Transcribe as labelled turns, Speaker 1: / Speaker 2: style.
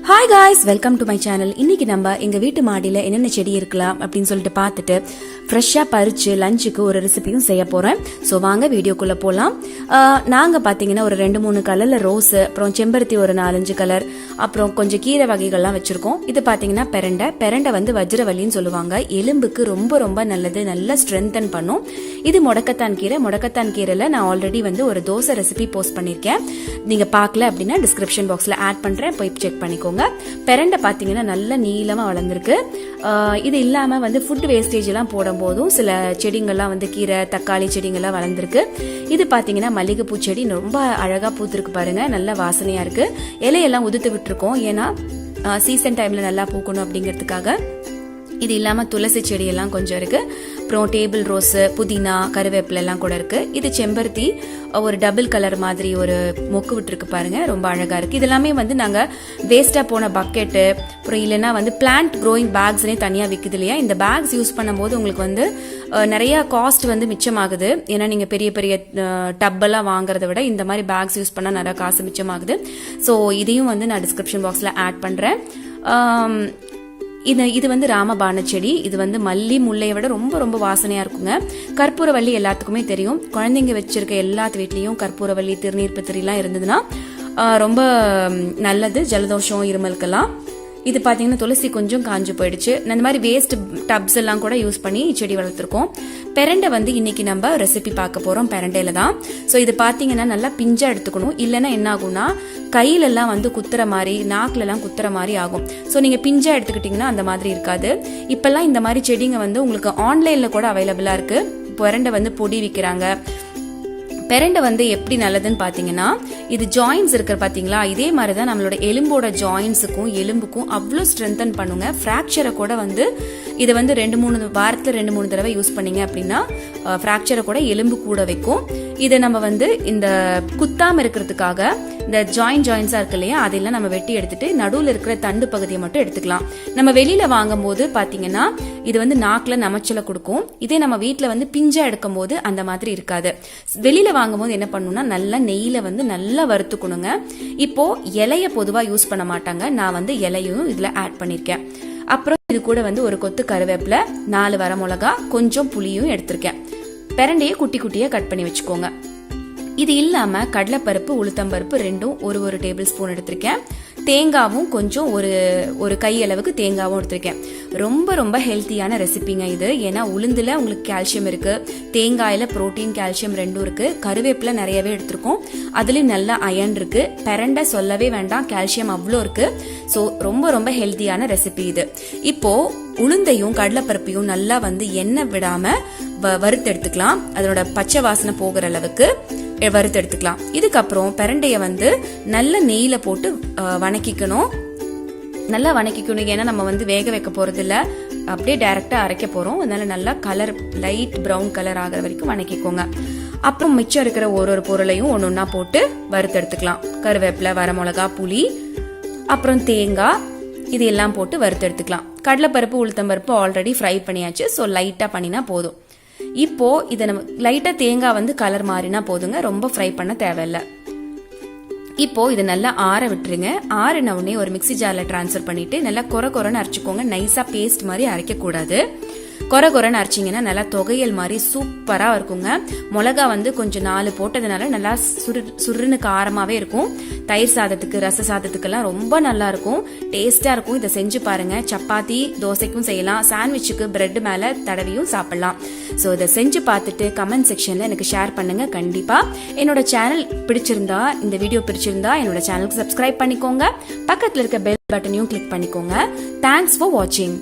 Speaker 1: Hi guys, welcome to my channel. இன்னைக்கு நம்ம எங்க வீட்டு மாடியில என்னென்ன செடி இருக்கலாம் அப்படின்னு சொல்லிட்டு பார்த்துட்டு ஃப்ரெஷ்ஷா பறிச்சு லஞ்சுக்கு ஒரு ரெசிபியும் செய்ய போறேன். ஸோ வாங்க வீடியோக்குள்ள போலாம். நாங்க பாத்தீங்கன்னா ஒரு 2-3 கலர்ல ரோஸ், அப்புறம் செம்பருத்தி ஒரு 4-5 கலர், அப்புறம் கொஞ்சம் கீரை வகைகள்லாம் வச்சிருக்கோம். இது பாத்தீங்கன்னா பெரண்டை வந்து வஜ்ரவல்லின்னு சொல்லுவாங்க. எலும்புக்கு ரொம்ப ரொம்ப நல்லது, நல்லா ஸ்ட்ரென்தன் பண்ணும். இது முடக்கத்தான் கீரைல நான் ஆல்ரெடி வந்து ஒரு தோசை ரெசிபி போஸ்ட் பண்ணிருக்கேன். நீங்க பார்க்கல அப்படின்னா டிஸ்கிரிப்ஷன் பாக்ஸ்ல ஆட் பண்றேன், போய் செக் பண்ணிக்கோங்க. பெரண்டை பாத்தீங்கன்னா நல்ல நீளமா வளர்ந்துருக்கு. இது இல்லாம வந்து ஃபுட் வேஸ்டேஜ் எல்லாம் போடும்போதும் சில செடிங்கள்லாம் வந்து கீரை, தக்காளி செடிங்கள்லாம் வளர்ந்துருக்கு. இது பாத்தீங்கன்னா மல்லிகைப்பூ செடி ரொம்ப அழகா பூத்திருக்கு பாருங்க, நல்ல வாசனையா இருக்கு. இலையெல்லாம் உதுத்து விட்டுருக்கோம், ஏன்னா சீசன் டைம்ல நல்லா பூக்கணும் அப்படிங்கிறதுக்காக. இது இல்லாம துளசி செடி எல்லாம் கொஞ்சம் இருக்கு. அப்புறம் டேபிள் ரோஸ், புதினா, கருவேப்பிலை எல்லாம் கூட இருக்கு. இது செம்பருத்தி ஒரு டபுள் கலர் மாதிரி ஒரு மொக்கு விட்டுருக்கு பாருங்க, ரொம்ப அழகா இருக்கு. இதெல்லாமே வந்து நாங்க வேஸ்டா போன பக்கெட்டு, அப்புறம் இல்லைன்னா வந்து பிளான்ட் க்ரோயிங் பேக்ஸ்னே தனியா விக்குது இல்லையா, இந்த பேக்ஸ் யூஸ் பண்ணும்போது உங்களுக்கு வந்து நிறைய காஸ்ட் வந்து மிச்சமாகுது. ஏன்னா நீங்க பெரிய பெரிய டப் எல்லாம் வாங்குறத விட இந்த மாதிரி பேக்ஸ் யூஸ் பண்ணா நிறைய காசு மிச்சமாகுது. ஸோ இதையும் வந்து நான் டிஸ்கிரிப்ஷன் பாக்ஸ்ல ஆட் பண்றேன். இது வந்து ராமபான செடி. இது வந்து மல்லி முல்லையை விட ரொம்ப ரொம்ப வாசனையா இருக்குங்க. கற்பூரவள்ளி எல்லாத்துக்குமே தெரியும். குழந்தைங்க வச்சிருக்க எல்லாத்து வீட்லயும் கற்பூரவள்ளி, திருநீர் பத்திரி எல்லாம் இருந்ததுன்னா ரொம்ப நல்லது, ஜலதோஷம் இருமலுக்கெல்லாம். இது பாத்தீங்கன்னா துளசி கொஞ்சம் காஞ்சு போயிடுச்சு. இந்த மாதிரி வேஸ்ட் டப்ஸ் எல்லாம் கூட யூஸ் பண்ணி செடி வளர்த்துருக்கோம். பெரண்டை வந்து இன்னைக்கு நம்ம ரெசிபி பார்க்க போறோம், பெரண்டையில தான். ஸோ இது பாத்தீங்கன்னா நல்லா பிஞ்சா எடுத்துக்கணும், இல்லைன்னா என்ன ஆகும்னா கையில எல்லாம் வந்து குத்துற மாதிரி, நாக்குல எல்லாம் குத்துற மாதிரி ஆகும். ஸோ நீங்க பிஞ்சா எடுத்துக்கிட்டீங்கன்னா அந்த மாதிரி இருக்காது. இப்பெல்லாம் இந்த மாதிரி செடிங்க வந்து உங்களுக்கு ஆன்லைன்ல கூட அவைலபிளா இருக்கு. பெரண்டை வந்து பொடி விற்கிறாங்க. பெரண்டை வந்து எப்படி நல்லதுன்னு பாத்தீங்கன்னா, இது ஜாயின்ஸ் இருக்கிற பாத்தீங்களா, இதே மாதிரிதான் நம்மளோட எலும்போட ஜாயின்ஸுக்கும் எலும்புக்கும் அவ்வளோ ஸ்ட்ரென்தன் பண்ணுங்க. ஃப்ராக்சரை கூட வந்து இதை வந்து 2-3 வாரத்துல 2-3 தடவை யூஸ் பண்ணீங்க அப்படின்னா ஃப்ராக்சரை கூட எலும்பு கூட வைக்கும். இதை நம்ம வந்து இந்த குத்தாம இருக்கிறதுக்காக இந்த ஜாயின்ஸா இருக்கு இல்லையா, அதெல்லாம் நம்ம வெட்டி எடுத்துட்டு நடுவில் இருக்கிற தண்டு பகுதியை மட்டும் எடுத்துக்கலாம். நம்ம வெளியில வாங்கும் போது பாத்தீங்கன்னா இது வந்து நாக்குல நமைச்சல கொடுக்கும். இதே நம்ம வீட்டுல வந்து பிஞ்சா எடுக்கும் போது அந்த மாதிரி இருக்காது. வெளியில வாங்கும் போது என்ன பண்ணணும்னா நல்லா நெய்யில வந்து நல்லா வறுத்துக்கணுங்க. இப்போ இலைய பொதுவா யூஸ் பண்ண மாட்டாங்க, நான் வந்து இலையும் இதுல ஆட் பண்ணிருக்கேன். அப்புறம் இது கூட வந்து ஒரு கொத்து கருவேப்பிலை, 4 வரமிளகா, கொஞ்சம் புளியும் எடுத்திருக்கேன். பெரண்டையை குட்டி குட்டியா கட் பண்ணி வச்சுக்கோங்க. இது இல்லாம கடலைப்பருப்பு, உளுத்தம்பருப்பு ரெண்டும் ஒரு டேபிள் ஸ்பூன் எடுத்திருக்கேன். தேங்காவும் கொஞ்சம் ஒரு கை அளவுக்கு தேங்காவும் எடுத்திருக்கேன். ரொம்ப ரொம்ப ஹெல்த்தியான ரெசிபிங்க இது. ஏன்னா உளுந்துல உங்களுக்கு கால்சியம் இருக்கு, தேங்காயில புரோட்டீன், கால்சியம் ரெண்டும் இருக்கு. கருவேப்பிலை நிறையவே எடுத்திருக்கோம், அதுலயும் நல்ல அயன் இருக்கு. பெரண்டை சொல்லவே வேண்டாம், கால்சியம் அவ்வளோ இருக்கு. ஸோ ரொம்ப ரொம்ப ஹெல்த்தியான ரெசிபி இது. இப்போ உளுந்தையும் கடலைப்பருப்பையும் நல்லா வந்து எண்ணெய் விடாம வறுத்து எடுத்துக்கலாம். அதோட பச்சை வாசனை போகிற அளவுக்கு வறுத்து எடுத்துக்கலாம். இதுக்கப்புறம் பெரண்டைய வந்து நல்ல நெய்யில போட்டு வணக்கிக்கணும். நல்லா வணக்கிக்கணும், ஏன்னா நம்ம வந்து வேக வைக்க போறது இல்ல, அப்படியே டைரக்டா அரைக்க போறோம். அதனால நல்லா கலர் லைட் பிரவுன் கலர் ஆகிற வரைக்கும் வணக்கிக்கோங்க. அப்புறம் மிச்சம் இருக்கிற ஒரு பொருளையும் ஒன்னொன்னா போட்டு வறுத்து எடுத்துக்கலாம். கருவேப்பிலை, வரமிளகா, புளி, அப்புறம் தேங்காய், இது எல்லாம் போட்டு வறுத்து எடுத்துக்கலாம். கடலைப்பருப்பு, உளுத்தம்பருப்பு ஆல்ரெடி ஃப்ரை பண்ணியாச்சு. ஸோ லைட்டா பண்ணினா போதும். இப்போ இதை நம்ம லைட்டா தேங்காய் வந்து கலர் மாறினா போதுங்க, ரொம்ப ஃப்ரை பண்ண தேவையில்லை. இப்போ இதை நல்லா ஆற விட்டுருங்க. ஆறின உடனே ஒரு மிக்ஸி ஜார்ல டிரான்ஸ்ஃபர் பண்ணிட்டு நல்லா கொரன்னு அரைச்சிக்கோங்க. நைஸா பேஸ்ட் மாதிரி அரைக்க கூடாது. கொரன்னு அரைச்சிங்கன்னா நல்லா தொகையல் மாதிரி சூப்பரா இருக்குங்க. மிளகா வந்து கொஞ்சம் 4 போட்டதுனால நல்லா சுருன்னு காரமாவே இருக்கும். தயிர் சாதத்துக்கு, ரச சாதத்துக்கெல்லாம் ரொம்ப நல்லா இருக்கும், டேஸ்டா இருக்கும். இதை செஞ்சு பாருங்க. சப்பாத்தி, தோசைக்கும் செய்யலாம், சாண்ட்விச்சுக்கு பிரெட் மேல தடவியும் சாப்பிடலாம். ஸோ இதை செஞ்சு பார்த்துட்டு கமெண்ட் செக்ஷன்ல எனக்கு ஷேர் பண்ணுங்க கண்டிப்பா. என்னோட சேனல் பிடிச்சிருந்தா, இந்த வீடியோ பிடிச்சிருந்தா என்னோட சேனலுக்கு சப்ஸ்கிரைப் பண்ணிக்கோங்க. பக்கத்துல இருக்க பெல் பட்டனையும் கிளிக் பண்ணிக்கோங்க. தேங்க்ஸ் ஃபார் வாட்சிங்.